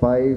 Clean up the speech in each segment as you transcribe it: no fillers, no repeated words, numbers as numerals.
5,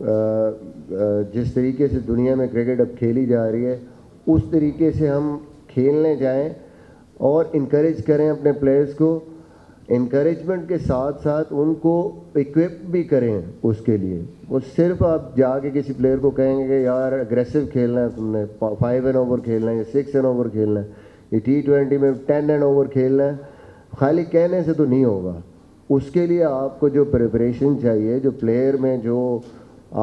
جس طریقے سے دنیا میں کرکٹ اب کھیلی جا رہی ہے اس طریقے سے ہم کھیلنے جائیں اور انکریج کریں اپنے پلیئرز کو. انکریجمنٹ کے ساتھ ساتھ ان کو اکوپ بھی کریں اس کے لیے. وہ صرف آپ جا کے کسی پلیئر کو کہیں گے کہ یار اگریسو کھیلنا ہے تم نے, 5 این اوور کھیلنا ہے یا 6 این اوور کھیلنا ہے, یہ T20 میں 10 این اوور کھیلنا ہے, خالی کہنے سے تو نہیں ہوگا. اس کے لیے آپ کو جو پریپریشن چاہیے, جو پلیئر میں جو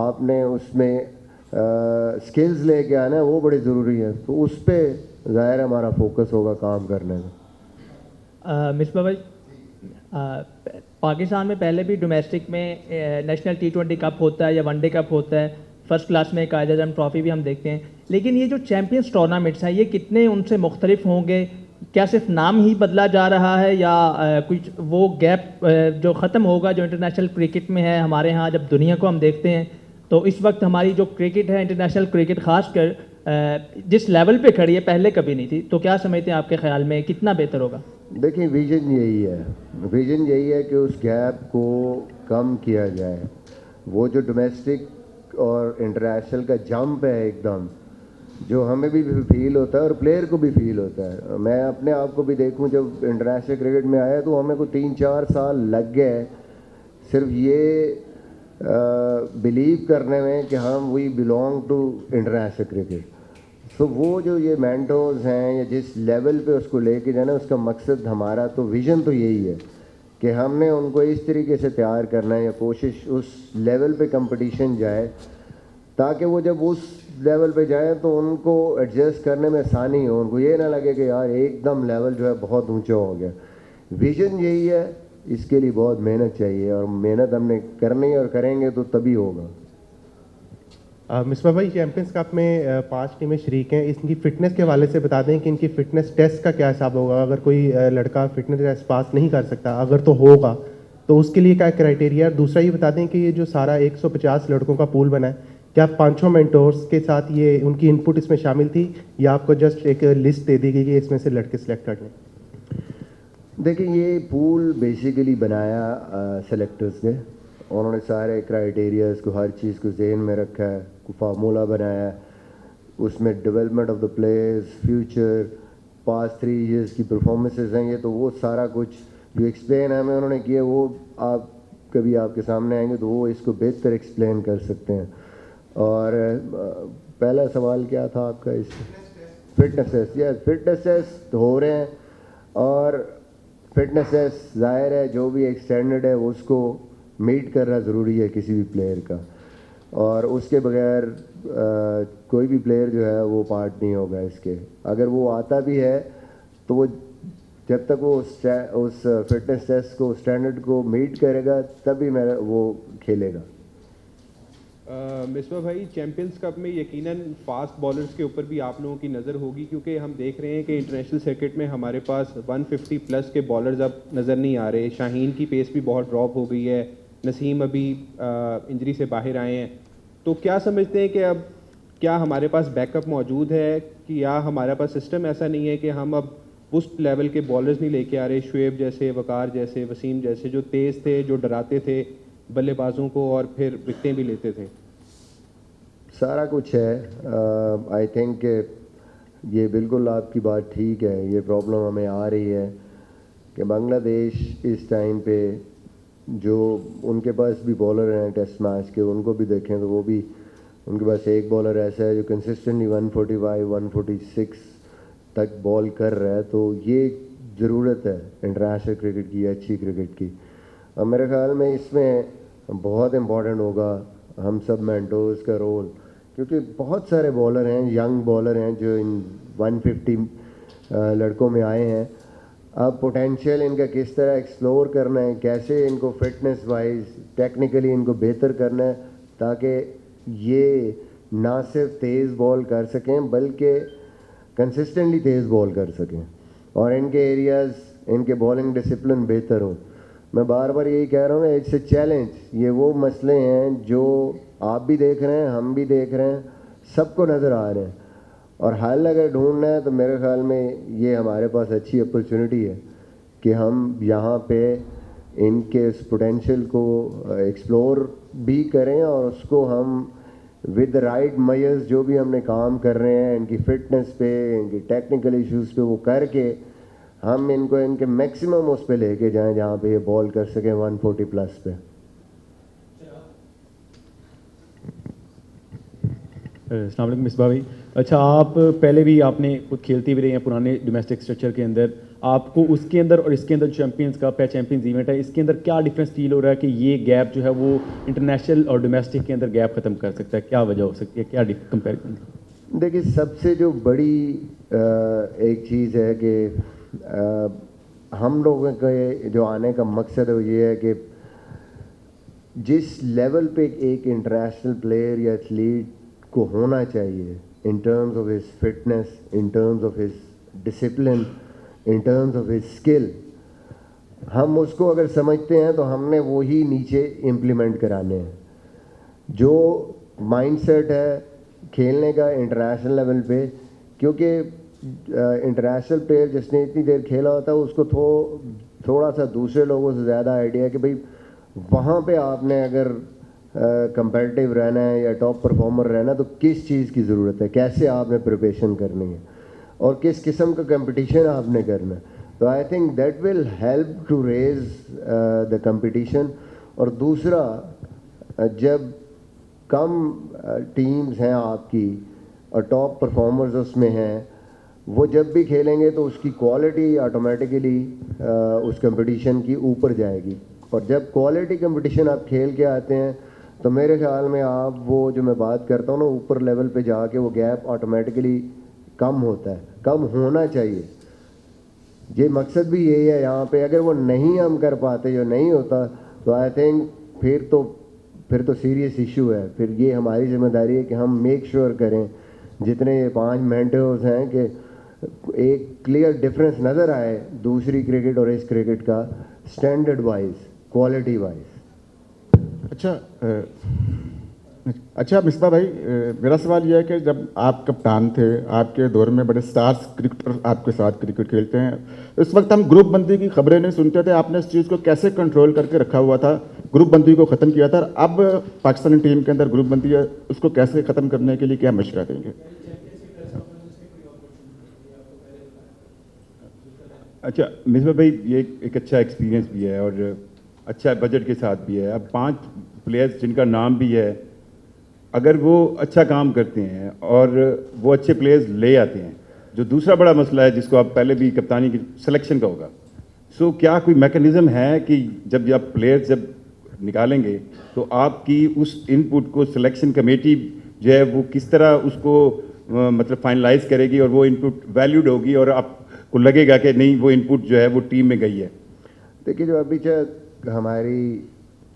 آپ نے اس میں اسکلز لے کے آنا ہے وہ بڑی ضروری ہے. تو اس پہ ظاہر ہمارا فوکس ہوگا کام کرنے میں. مصباح بھائی, پاکستان میں پہلے بھی ڈومیسٹک میں نیشنل T20 کپ ہوتا ہے یا ون ڈے کپ ہوتا ہے, فرسٹ کلاس میں قائد اعظم ٹرافی بھی ہم دیکھتے ہیں, لیکن یہ جو چیمپئنس ٹورنامنٹس ہیں یہ کتنے ان سے مختلف ہوں گے؟ کیا صرف نام ہی بدلا جا رہا ہے یا کچھ وہ گیپ جو ختم ہوگا جو انٹرنیشنل کرکٹ میں ہے ہمارے ہاں؟ جب دنیا کو ہم دیکھتے ہیں تو اس وقت ہماری جو کرکٹ ہے انٹرنیشنل کرکٹ خاص کر جس لیول پہ کھڑی ہے پہلے کبھی نہیں تھی. تو کیا سمجھتے ہیں آپ کے خیال میں کتنا بہتر ہوگا؟ دیکھیں ویژن یہی ہے کہ اس گیپ کو کم کیا جائے. وہ جو ڈومیسٹک اور انٹرنیشنل کا جمپ ہے ایک دم, جو ہمیں بھی فیل ہوتا ہے اور پلیئر کو بھی فیل ہوتا ہے. میں اپنے آپ کو بھی دیکھوں, جب انٹرنیشنل کرکٹ میں آیا تو ہمیں کو 3-4 سال لگ گئے صرف یہ بلیو کرنے میں کہ ہم we belong to international cricket. تو وہ جو یہ مینٹورز ہیں یا جس لیول پہ اس کو لے کے جانا, اس کا مقصد ہمارا تو ویژن تو یہی ہے کہ ہم نے ان کو اس طریقے سے تیار کرنا ہے یا کوشش اس لیول پہ کمپٹیشن جائے تاکہ وہ جب اس لیول پہ جائیں تو ان کو ایڈجسٹ کرنے میں آسانی ہو, ان کو یہ نہ لگے کہ یار ایک دم لیول جو ہے بہت اونچا ہو گیا. ویژن یہی ہے, اس کے لیے بہت محنت چاہیے اور محنت ہم نے کرنی ہے اور کریں گے تو تبھی ہوگا. مصباح بھائی, چیمپئنس کپ میں 5 ٹیمیں شریک ہیں, اس کی فٹنس کے حوالے سے بتا دیں کہ ان کی فٹنس ٹیسٹ کا کیا حساب ہوگا؟ اگر کوئی لڑکا فٹنس ٹیسٹ پاس نہیں کر سکتا, اگر تو ہوگا تو اس کے لیے کیا کرائٹیریا؟ دوسرا یہ بتا دیں کہ یہ جو سارا 150 لڑکوں کا پول بنا ہے, کیا 5 مینٹورس کے ساتھ یہ ان کی انپٹ اس میں شامل تھی یا آپ کو جسٹ ایک لسٹ دے دی گئی کہ اس میں سے لڑکے سلیکٹ کر لیں؟ دیکھیں یہ پول بیسیکلی بنایا سلیکٹرز نے, انہوں نے سارے کرائٹیریاز کو, ہر چیز کو ذہن میں رکھا ہے, فارمولہ بنایا ہے, اس میں development of the players, future, past 3 years کی پرفارمنسز ہیں, یہ تو وہ سارا کچھ جو ایکسپلین ہمیں انہوں نے کیا وہ آپ کبھی آپ کے سامنے آئیں گے تو وہ اس کو بہتر ایکسپلین کر سکتے ہیں. اور پہلا سوال کیا تھا آپ کا؟ اس فٹنس ٹیسٹ. یس, فٹنس ٹیسٹ ہو رہے ہیں اور فٹنس ٹیسٹ ظاہر ہے جو بھی ایک اسٹینڈرڈ ہے اس کو میٹ کرنا ضروری ہے کسی بھی پلیئر کا, اور اس کے بغیر کوئی بھی پلیئر جو ہے وہ پارٹ نہیں ہوگا اس کے. اگر وہ آتا بھی ہے تو وہ جب تک وہ اس فٹنس ٹیسٹ کو, اسٹینڈرڈ کو میٹ کرے گا تبھی وہ کھیلے گا. مصباح بھائی, چیمپئنس کپ میں یقیناً فاسٹ بالرز کے اوپر بھی آپ لوگوں کی نظر ہوگی, کیونکہ ہم دیکھ رہے ہیں کہ انٹرنیشنل سرکٹ میں ہمارے پاس 150 پلس کے بالرز اب نظر نہیں آ رہے. شاہین کی پیس بھی بہت ڈراپ ہو گئی ہے, نسیم ابھی انجری سے باہر آئے ہیں. تو کیا سمجھتے ہیں کہ اب کیا ہمارے پاس بیک اپ موجود ہے کہ یا ہمارے پاس سسٹم ایسا نہیں ہے کہ ہم اب اس لیول کے بالرز نہیں لے کے آ رہے, شعیب جیسے, وقار جیسے, وسیم جیسے, جو تیز تھے, جو ڈراتے تھے بلے بازوں کو اور پھر وکٹیں بھی لیتے تھے؟ سارا کچھ ہے. آئی تھنک کہ یہ بالکل آپ کی بات ٹھیک ہے. یہ پرابلم ہمیں آ رہی ہے کہ بنگلہ دیش اس ٹائم پہ جو ان کے پاس بھی بالر ہیں ٹیسٹ میچ کے, ان کو بھی دیکھیں تو وہ بھی ان کے پاس ایک بالر ایسا ہے جو کنسسٹنٹلی 145 146 تک بال کر رہا ہے. تو یہ ضرورت ہے انٹرنیشنل کرکٹ کی, اچھی کرکٹ کی. اور میرے خیال میں اس میں بہت امپورٹنٹ ہوگا ہم سب مینٹورز کا رول, کیونکہ بہت سارے بالر ہیں, ینگ بالر ہیں جو ان 150 لڑکوں میں آئے ہیں. اب پوٹینشیل ان کا کس طرح ایکسپلور کرنا ہے, کیسے ان کو فٹنس وائز ٹیکنیکلی ان کو بہتر کرنا ہے تاکہ یہ نہ صرف تیز بال کر سکیں بلکہ کنسسٹنٹلی تیز بال کر سکیں اور ان کے ایریاز, ان کے بالنگ ڈسپلن بہتر ہوں. میں بار بار یہی کہہ رہا ہوں کہ اٹس اے چیلنج. یہ وہ مسئلے ہیں جو آپ بھی دیکھ رہے ہیں, ہم بھی دیکھ رہے ہیں, سب کو نظر آ رہے ہیں, اور حل اگر ڈھونڈنا ہے تو میرے خیال میں یہ ہمارے پاس اچھی اپرچونٹی ہے کہ ہم یہاں پہ ان کے اس پوٹینشیل کو ایکسپلور بھی کریں اور اس کو ہم ود رائٹ میئرز جو بھی ہم نے کام کر رہے ہیں ان کی فٹنس پہ, ان کی ٹیکنیکل ایشوز پہ, وہ کر کے ہم ان کو ان کے میکسیمم اس پہ لے کے جائیں جہاں پہ یہ بال کر سکیں 140 پلس پہ. السلام علیکم مصباح بھائی. اچھا, آپ پہلے بھی آپ نے خود کھیلتے بھی رہے ہیں پرانے ڈومیسٹک اسٹرکچر کے اندر, آپ کو اس کے اندر اور اس کے اندر چیمپئنز کپ ہے, چیمپئنز ایونٹ ہے, اس کے اندر کیا ڈفرینس فیل ہو رہا ہے کہ یہ گیپ جو ہے وہ انٹرنیشنل اور ڈومیسٹک کے اندر گیپ ختم کر سکتا ہے, کیا وجہ ہو سکتی ہے, کیا کمپیریزن؟ دیکھیے, سب سے جو بڑی ایک چیز ہے کہ ہم لوگوں کے جو آنے کا مقصد ہے وہ یہ ہے کہ جس لیول پہ ایک انٹرنیشنل پلیئر یا ایتھلیٹ کو ہونا چاہیے ان terms of his fitness, in terms of his discipline, in terms of his skill, ہم اس کو اگر سمجھتے ہیں تو ہم نے وہی نیچے امپلیمنٹ کرانے ہیں. جو مائنڈ سیٹ ہے کھیلنے کا انٹرنیشنل لیول پہ, کیونکہ انٹرنیشنل پلیئر جس نے اتنی دیر کھیلا ہوتا ہے اس کو تھوڑا سا دوسرے لوگوں سے زیادہ آئیڈیا ہے کہ بھئی وہاں پہ آپ نے اگر کمپیٹیو رہنا ہے یا ٹاپ پرفارمر رہنا ہے تو کس چیز کی ضرورت ہے, کیسے آپ نے پریپریشن کرنی ہے اور کس قسم کا کمپٹیشن آپ نے کرنا ہے. تو I think that will help to raise the competition. اور دوسرا, جب کم ٹیمز ہیں آپ کی اور ٹاپ پرفارمرز اس میں ہیں, وہ جب بھی کھیلیں گے تو اس کی کوالٹی آٹومیٹیکلی اس کمپٹیشن کی اوپر جائے گی. اور جب کوالٹی کمپٹیشن آپ کھیل کے آتے ہیں تو میرے خیال میں آپ وہ جو میں بات کرتا ہوں نا اوپر لیول پہ جا کے وہ گیپ آٹومیٹیکلی کم ہوتا ہے, کم ہونا چاہیے. یہ مقصد بھی یہی ہے یہاں پہ. اگر وہ نہیں ہم کر پاتے, جو نہیں ہوتا, تو آئی تھنک پھر تو سیریس ایشو ہے. پھر یہ ہماری ذمہ داری ہے کہ ہم میک شیور کریں جتنے یہ 5 مینٹرز ہیں کہ ایک کلیئر ڈفرینس نظر آئے دوسری کرکٹ اور اس کرکٹ کا, اسٹینڈرڈ وائز, کوالٹی وائز. اچھا مصباح بھائی, میرا سوال یہ ہے کہ جب آپ کپتان تھے, آپ کے دور میں بڑے اسٹارس کرکٹر آپ کے ساتھ کرکٹ کھیلتے ہیں, اس وقت ہم گروپ بندی کی خبریں نہیں سنتے تھے, آپ نے اس چیز کو کیسے کنٹرول کر کے رکھا ہوا تھا, گروپ بندی کو ختم کیا تھا, اور اب پاکستانی ٹیم کے اندر گروپ بندی ہے, اس کو کیسے ختم کرنے کے لیے کیا مشورہ دیں گے؟ اچھا مصباح بھائی, یہ ایک اچھا ایکسپیرینس بھی ہے اور اچھا بجٹ کے ساتھ بھی ہے. اب 5 پلیئرز جن کا نام بھی ہے, اگر وہ اچھا کام کرتے ہیں اور وہ اچھے پلیئرز لے آتے ہیں, جو دوسرا بڑا مسئلہ ہے جس کو آپ پہلے بھی کپتانی کی سلیکشن کا ہوگا, سو کیا کوئی میکانزم ہے کہ جب آپ پلیئرز جب نکالیں گے تو آپ کی اس ان پٹ کو سلیکشن کمیٹی جو ہے وہ کس طرح اس کو مطلب فائنلائز کرے گی اور وہ ان پٹ ویلیوڈ ہوگی اور آپ کو لگے گا کہ نہیں وہ ان پٹ جو ہے وہ ٹیم میں گئی ہے؟ دیکھیے, جو ابھی ہماری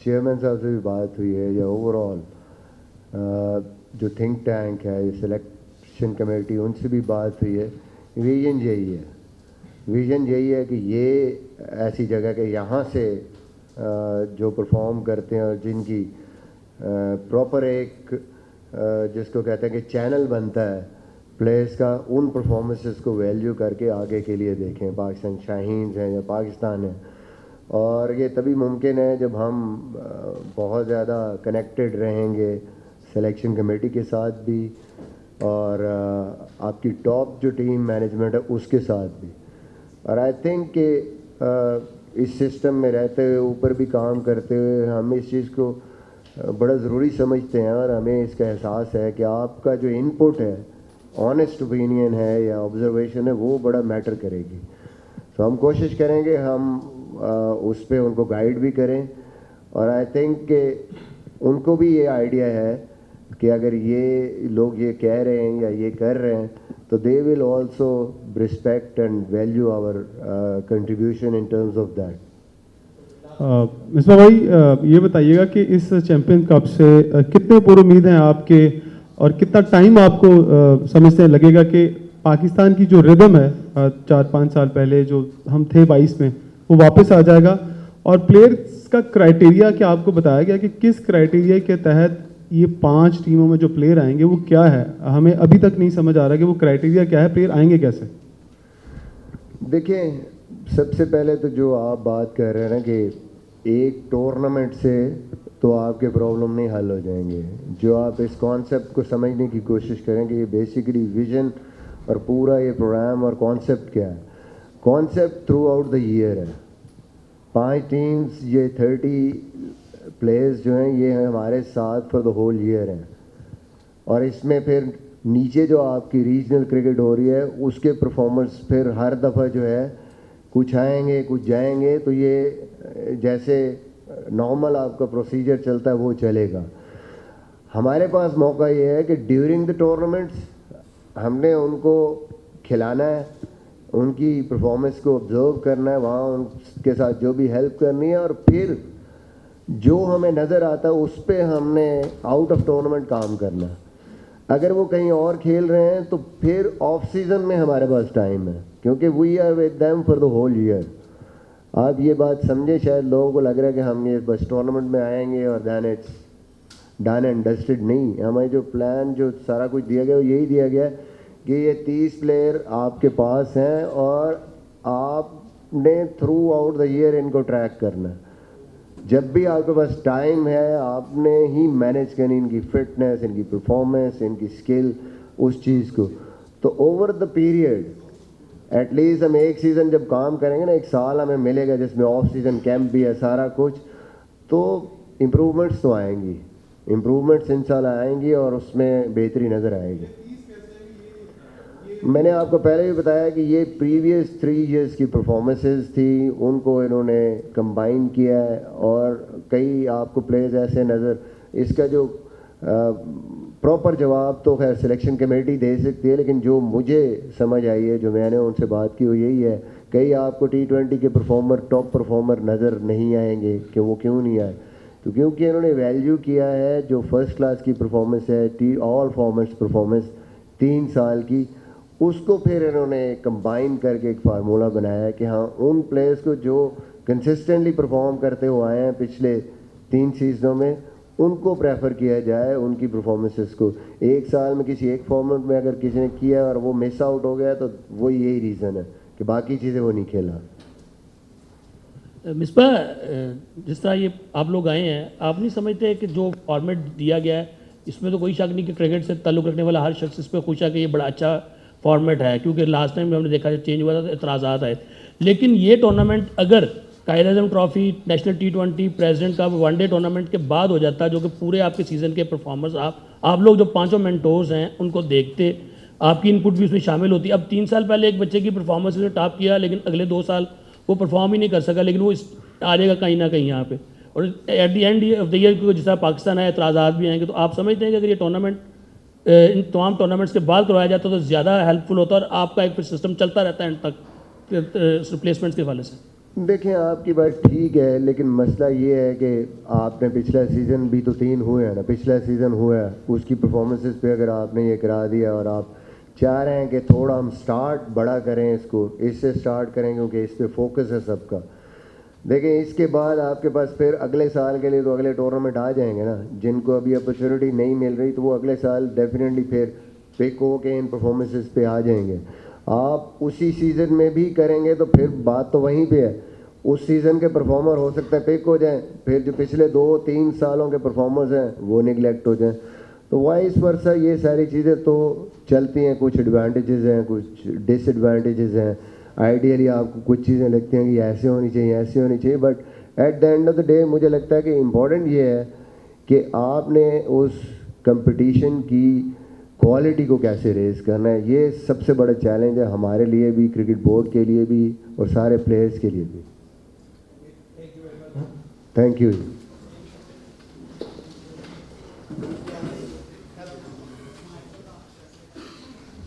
چیئرمین صاحب سے بھی بات ہوئی ہے یا اوور آل جو تھنک ٹینک ہے, یہ سلیکشن کمیٹی, ان سے بھی بات ہوئی ہے. ویژن یہی ہے کہ یہ ایسی جگہ کہ یہاں سے جو پرفارم کرتے ہیں اور جن کی پراپر ایک جس کو کہتے ہیں کہ چینل بنتا ہے پلیئرس کا, ان پرفارمنسز کو ویلیو کر کے آگے کے لیے دیکھیں. پاکستان شاہینز ہیں یا پاکستان ہے, اور یہ تبھی ممکن ہے جب ہم بہت زیادہ کنیکٹڈ رہیں گے سلیکشن کمیٹی کے ساتھ بھی اور آپ کی ٹاپ جو ٹیم مینجمنٹ ہے اس کے ساتھ بھی. اور آئی تھنک کہ اس سسٹم میں رہتے ہوئے, اوپر بھی کام کرتے ہوئے, ہم اس چیز کو بڑا ضروری سمجھتے ہیں اور ہمیں اس کا احساس ہے کہ آپ کا جو ان پٹ ہے, آنیسٹ اوپینین ہے یا آبزرویشن ہے, وہ بڑا میٹر کرے گی. تو ہم کوشش کریں گے ہم اس پہ ان کو گائیڈ بھی کریں. اور آئی تھنک کہ ان کو بھی یہ آئیڈیا ہے کہ اگر یہ لوگ یہ کہہ رہے ہیں یا یہ کر رہے ہیں تو they will also respect and value our contribution in terms of that. Misbah بھائی, یہ بتائیے گا کہ اس چیمپئن کپ سے کتنے پر امید ہیں آپ کے, اور کتنا ٹائم آپ کو سمجھتے ہیں لگے گا کہ پاکستان کی جو ردم ہے 4-5 سال پہلے جو ہم تھے 22 میں, وہ واپس آ جائے گا؟ اور پلیئرس کا کرائٹیریا کیا آپ کو بتایا گیا کہ کس کرائٹیریا کے تحت یہ 5 ٹیموں میں جو پلیئر آئیں گے وہ کیا ہے؟ ہمیں ابھی تک نہیں سمجھ آ رہا کہ وہ کرائٹیریا کیا ہے, پلیئر آئیں گے کیسے؟ دیکھیں, سب سے پہلے تو جو آپ بات کر رہے ہیں نا کہ ایک ٹورنامنٹ سے تو آپ کے پرابلم نہیں حل ہو جائیں گے. جو آپ اس کانسیپٹ کو سمجھنے کی کوشش کریں کہ یہ بیسیکلی ویژن اور پورا یہ پروگرام اور کانسیپٹ کیا ہے. Concept throughout the year ہے. 5 ٹیمز، یہ 30 پلیئرز جو ہیں یہ ہمارے ساتھ فار دا ہول ایئر ہیں. اور اس میں پھر نیچے جو آپ کی ریجنل کرکٹ ہو رہی ہے اس کے پرفارمرز پھر ہر دفعہ جو ہے کچھ آئیں گے کچھ جائیں گے. تو یہ جیسے نارمل آپ کا پروسیجر چلتا ہے وہ چلے گا. ہمارے پاس موقع یہ ہے کہ ڈیورنگ دا ٹورنامنٹس ہم نے ان کو کھلانا ہے، ان کی پرفارمنس کو آبزرو کرنا ہے، وہاں ان کے ساتھ جو بھی ہیلپ کرنی ہے، اور پھر جو ہمیں نظر آتا ہے اس پہ ہم نے آؤٹ آف ٹورنامنٹ کام کرنا ہے. اگر وہ کہیں اور کھیل رہے ہیں تو پھر آف سیزن میں ہمارے پاس ٹائم ہے، کیونکہ we are with them for the whole year. آپ یہ بات سمجھیں. شاید لوگوں کو لگ رہا ہے کہ ہم یہ بس ٹورنامنٹ میں آئیں گے اور دین اٹس ڈن اینڈ ڈسٹڈ. نہیں، ہمیں جو پلان جو سارا کچھ دیا گیا وہ یہی دیا گیا کہ یہ 30 پلیئر آپ کے پاس ہیں اور آپ نے تھرو آؤٹ دا ایئر ان کو ٹریک کرنا ہے. جب بھی آپ کے پاس ٹائم ہے آپ نے ہی مینیج کرنی ان کی فٹنس، ان کی پرفارمنس، ان کی اسکل، اس چیز کو. تو over the period at least ہم ایک سیزن جب کام کریں گے نا، 1 سال ہمیں ملے گا جس میں آف سیزن کیمپ بھی ہے سارا کچھ، تو امپرومنٹس تو آئیں گی، امپرومنٹس انشاءاللہ آئیں گی اور اس میں بہتری نظر آئے گی. میں نے آپ کو پہلے بھی بتایا کہ یہ پریویس 3 ایئرس کی پرفارمنسز تھی، ان کو انہوں نے کمبائن کیا ہے. اور کئی آپ کو پلیئرز ایسے نظر، اس کا جو پراپر جواب تو خیر سلیکشن کمیٹی دے سکتی ہے، لیکن جو مجھے سمجھ آئی ہے، جو میں نے ان سے بات کی وہ یہی ہے. کئی آپ کو T20 کے پرفارمر، ٹاپ پرفارمر نظر نہیں آئیں گے. کہ وہ کیوں نہیں آئے؟ تو کیونکہ انہوں نے ویلیو کیا ہے جو فرسٹ کلاس کی پرفارمنس ہے، آل فارمیٹس پرفارمنس 3 سال کی، اس کو پھر انہوں نے کمبائن کر کے ایک فارمولہ بنایا ہے کہ ہاں ان پلیئرس کو جو کنسسٹنٹلی پرفارم کرتے ہوئے آئے ہیں پچھلے 3 سیزنوں میں، ان کو پریفر کیا جائے ان کی پرفارمنسز کو. 1 سال میں کسی ایک فارمیٹ میں اگر کسی نے کیا اور وہ مس آؤٹ ہو گیا تو وہ یہی ریزن ہے کہ باقی چیزیں وہ نہیں کھیلا. مصباح، جس طرح یہ آپ لوگ آئے ہیں، آپ نہیں سمجھتے کہ جو فارمیٹ دیا گیا ہے اس میں تو کوئی شک نہیں کہ کرکٹ سے تعلق رکھنے والا ہر شخص اس پہ خوش ہے کہ یہ بڑا اچھا فارمیٹ ہے، کیونکہ لاسٹ ٹائم ہم نے دیکھا چینج ہوا تھا تو اعتراضات آئے. لیکن یہ ٹورنامنٹ اگر Quaid Azam trophy, national T20، president cup, one day tournament کے بعد ہو جاتا، جو کہ پورے آپ کے سیزن کے پرفارمرز آپ لوگ جو 5 مینٹورز ہیں ان کو دیکھتے، آپ کی انپٹ بھی اس میں شامل ہوتی. اب 3 سال پہلے ایک بچے کی پرفارمنس نے ٹاپ کیا، لیکن اگلے 2 سال وہ پرفارم ہی نہیں کر سکا، لیکن وہ آ جائے گا کہیں نہ کہیں یہاں پہ. اور at the end of the year جس طرح پاکستان ہے اعتراضات بھی آئیں گے. تو آپ سمجھتے ہیں کہ اگر یہ ٹورنامنٹ ان تمام ٹورنامنٹس کے بعد کروایا جاتا تو زیادہ ہیلپ فل ہوتا اور آپ کا ایک پھر سسٹم چلتا رہتا ہے اینڈ تک ریپلیسمنٹس کے حوالے سے؟ دیکھیں آپ کی بات ٹھیک ہے، لیکن مسئلہ یہ ہے کہ آپ نے پچھلا سیزن بھی تو 3 ہوئے ہیں نا، پچھلا سیزن ہوا ہے، اس کی پرفارمنسز پہ اگر آپ نے یہ کرا دیا اور آپ چاہ رہے ہیں کہ تھوڑا ہم سٹارٹ بڑا کریں، اس کو اس سے سٹارٹ کریں کیونکہ اس پہ فوکس ہے سب کا. دیکھیں اس کے بعد آپ کے پاس پھر اگلے سال کے لیے تو اگلے ٹورنامنٹ آ جائیں گے نا. جن کو ابھی اپرچونیٹی نہیں مل رہی تو وہ اگلے سال ڈیفینیٹلی پھر پک ہو کے ان پرفارمنسز پہ آ جائیں گے. آپ اسی سیزن میں بھی کریں گے تو پھر بات تو وہیں پہ ہے. اس سیزن کے پرفارمر ہو سکتا ہے پک ہو جائیں، پھر جو پچھلے 2-3 سالوں کے پرفارمرز ہیں وہ نگلیکٹ ہو جائیں. تو وائس ورسا یہ ساری چیزیں تو چلتی ہیں. کچھ ایڈوانٹیجز ہیں، کچھ ڈس ایڈوانٹیجز ہیں. آئیڈیلی آپ کو کچھ چیزیں لگتی ہیں کہ ایسے ہونی چاہیے، ایسے ہونی چاہیے، but at the end of the day مجھے لگتا ہے کہ امپورٹنٹ یہ ہے کہ آپ نے اس کمپٹیشن کی کوالٹی کو کیسے ریز کرنا ہے. یہ سب سے بڑا چیلنج ہے ہمارے لیے بھی، کرکٹ بورڈ کے لیے بھی اور سارے پلیئرز کے لیے بھی. Thank you.